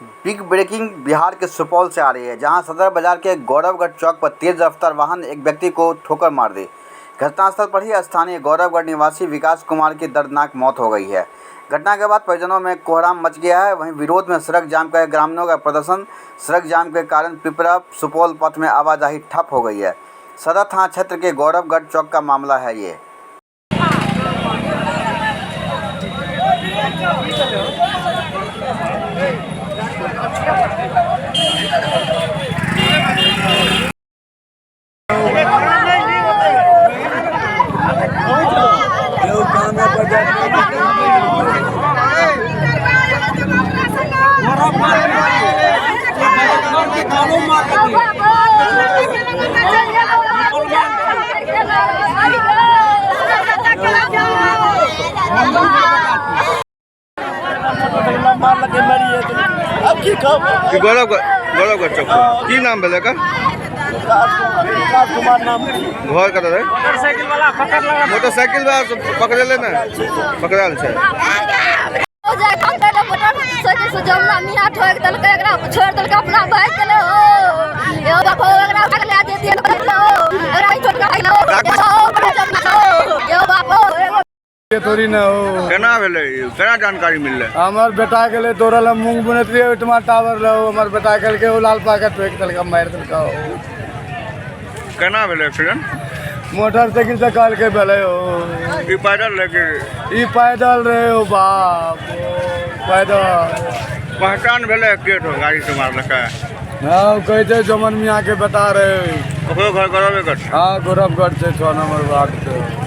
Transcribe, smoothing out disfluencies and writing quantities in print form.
Big breaking Bihar के सुपौल से आ रही है, जहां सदर बाजार के गौरवगढ़ चौक पर तेज रफ्तार वाहन एक व्यक्ति को ठोकर मार दी। घटनास्थल पर ही स्थानीय गौरवगढ़ निवासी विकास कुमार की दर्दनाक मौत हो गई है। घटना के बाद परिजनों में कोहराम मच गया है। वहीं विरोध में सड़क जाम का ग्रामीणों का प्रदर्शन। सड़क जाम के कारण पिपरा सुपौल पथ में आवाजाही ठप हो गई है। सदर थाना क्षेत्र के गौरवगढ़ चौक का मामला है ये। गौरवगढ़ चौक की नाम भेल विकास कुमार नाम घर कत है? मोटरसाइकिल पकड़े ना पकड़ल छे। थोड़ी ना हो केना भेलै? केना जानकारी मिलले? हमार बेटा के लिए तोरल मूंग बुनत रही टमाटर टावर रहो। हमार बेटा के वो लाल पाके फेंक दल मार दल केना भेलै एक्सीडेंट? मोटरसाइकिल से काल के भेले हो। ई पैदल लेके ई पैदल रहे हो बाप पैदल। पहचान भेलै के तो गाड़ी से मारलक? हाँ कहते जमन मियाँ के बता रहे। ओकरो घर गौरवगढ़? हाँ गौरवगढ़ से 6 नंबर वार्ड से।